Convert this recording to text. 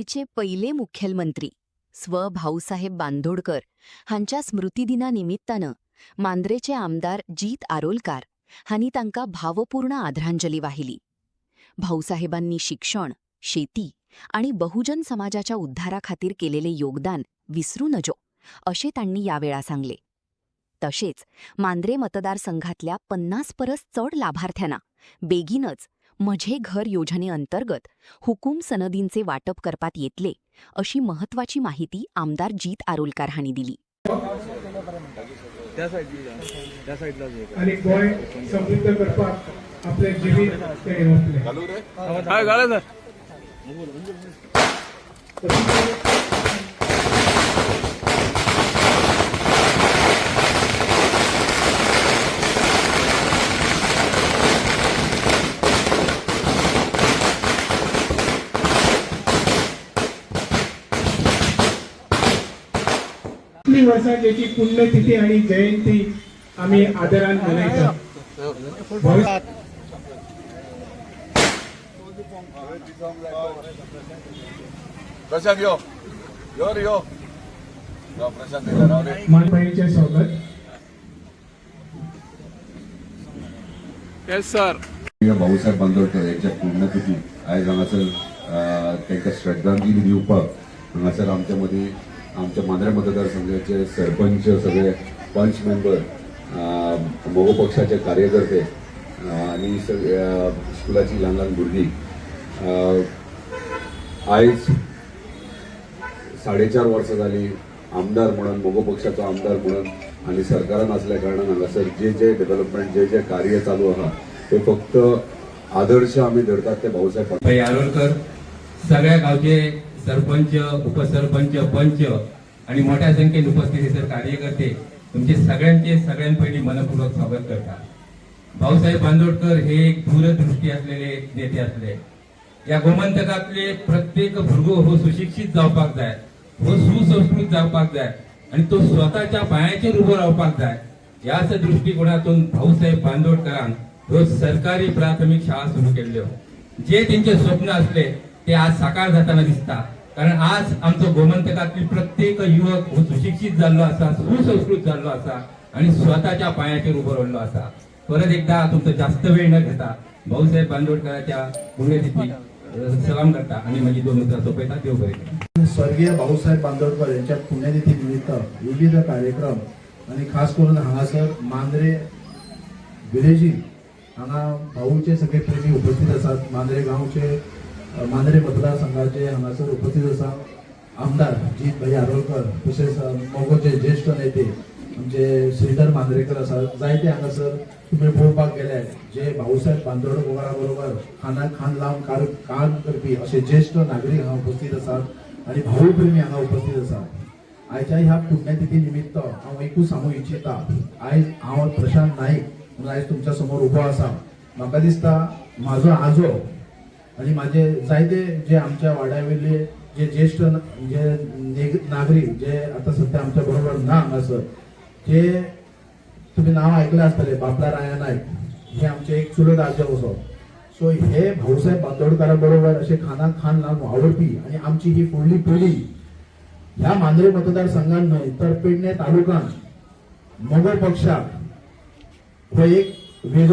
बीडचे पहिले मुख्यमंत्री स्व भाऊसाहेब बांदोडकर हांच्या स्मृतिदिनानिमित्तानं मांद्रेचे आमदार जीत आरोलकार हांनी तांकां भावपूर्ण आदरांजली वाहिली. भाऊसाहेबांनी शिक्षण, शेती आणि बहुजन समाजाच्या उद्धाराखातीर केलेले योगदान विसरू नजो असे त्यांनी यावेळा सांगले. तसेच मांद्रे मतदारसंघातल्या 50 परस चढ लाभार्थ्यांना बेगीनच माझे घर योजनेअंतर्गत हुकूम सनदींचे वाटप करपात येतले अशी महत्वाची माहिती आमदार जीत आरोलकार हांनी दिली. आणि गोय समृद्ध करपाक आपले जिवीत ते घालू वर्षाची पुण्यतिथी आणि जयंती आम्ही आदरान मनयता. प्रशांत यो प्रशांत मानपाईचे स्वागत. Yes sir. भाऊसाहेब बांदोडकर यांच्या पुण्यतिथी आयज हांगासर तांकां श्रद्धांजली दिवपाक हांगासर आमच्या मदीं आमच्या मांद्रे मतदारसंघाचे सरपंच, सगळे पंच मेंबर, मोगो पक्षाचे कार्यकर्ते आणि स्कुलाची ल्हान ल्हान भुरगीं आयज 4.5 वर्सां जाली आमदार म्हणून, मोगो पक्षाचो आमदार म्हणून आणि सरकारान असल्या कारणान हांगासर जे डेव्हलपमेंट जे कार्य चालू आहा ते फक्त आदर्श आम्ही धरतात ते भाऊसाहेब आरोलकर, सगळ्या गावचे सरपंच, उपसरपंच, पंच आणि मोठ्या संख्येने उपस्थित कार्यकर्ते तुमचे सगळ्यां पहिली मनपूर्वक स्वागत करतात. भाऊसाहेब बांदोडकर हे एक दूरदृष्टी असलेले नेते असले. या गोमंतकातले प्रत्येक भुरगो हो सुशिक्षित जावपाक जाय, हो सुसंस्कृत जावपाक जाय आणि तो स्वतःच्या पायाचेर उभो रावपाक जाय. याच दृष्टिकोनातून भाऊसाहेब बांदोडकरान ह्यो सरकारी प्राथमिक शाळा सुरू केल्ल्यो. जे त्यांचे स्वप्न असले ते आज साकार जाताना दिसता. कारण आज आमचो गोमंतकातली प्रत्येक युवक हो सुशिक्षित जाल्लो आसा, सुसंस्कृत जाल्लो आसा आणि स्वतःच्या पायाचेर उभो राहिल्लो आसा. परत एकदा तुमचा जास्त वेळ न घेता भाऊसाहेब बांदोडकरांच्या पुण्यतिथी सलाम करता आणि माझी 2 उतरां सोपयता. देव बरें. स्वर्गीय भाऊसाहेब बांदोडकर यांच्या पुण्यतिथी निमित्त विविध कार्यक्रम आणि खास करून हांगासर मांद्रे विलेजी हांगा भाऊचे सगळे प्रेमी उपस्थित असतात. मांद्रे गांवचे, मांद्रे मतदारसंघाचे हांगासर उपस्थित आसा आमदार जीत भाई आरोलकर, तसेच मोगोचे ज्येष्ठ नेते म्हणजे श्रीधर मांद्रेकर आसात. जायते हांगासर तुम्ही पळोवपाक गेले जे भाऊसाहेब बांदोडकरा बरोबर खान लावन काम करपी असे ज्येष्ठ नागरिक हांगा उपस्थित असतात आणि भाऊ प्रेमी हांगा उपस्थित असतात. आयच्या ह्या पुण्यतिथी निमित्त हांव एकूच सांगूं इच्छिता, आयज हांव प्रशांत नाईक म्हणून आयज तुमच्या समोर उभो आसा. म्हाका दिसता म्हाजो आजो आणि माझे जायते जे आमच्या वाड्यावयले जे ज्येष्ठ जे नागरिक जे आता सध्या आमच्या बरोबर ना हांगासर, जे तुम्ही नाव ऐकलं असतले बापला राया नाईक, हे आमचे एक चुलत आजो असो. सो हे भाऊसाहेब बांदोडकरा बरोबर असे खान लावून आवडपी आणि आमची ही फुडली पिढी ह्या मांद्रे मतदारसंघात न्हय तर पेडणे तालुक्यात मोगो पक्षाक हो एक वेगळो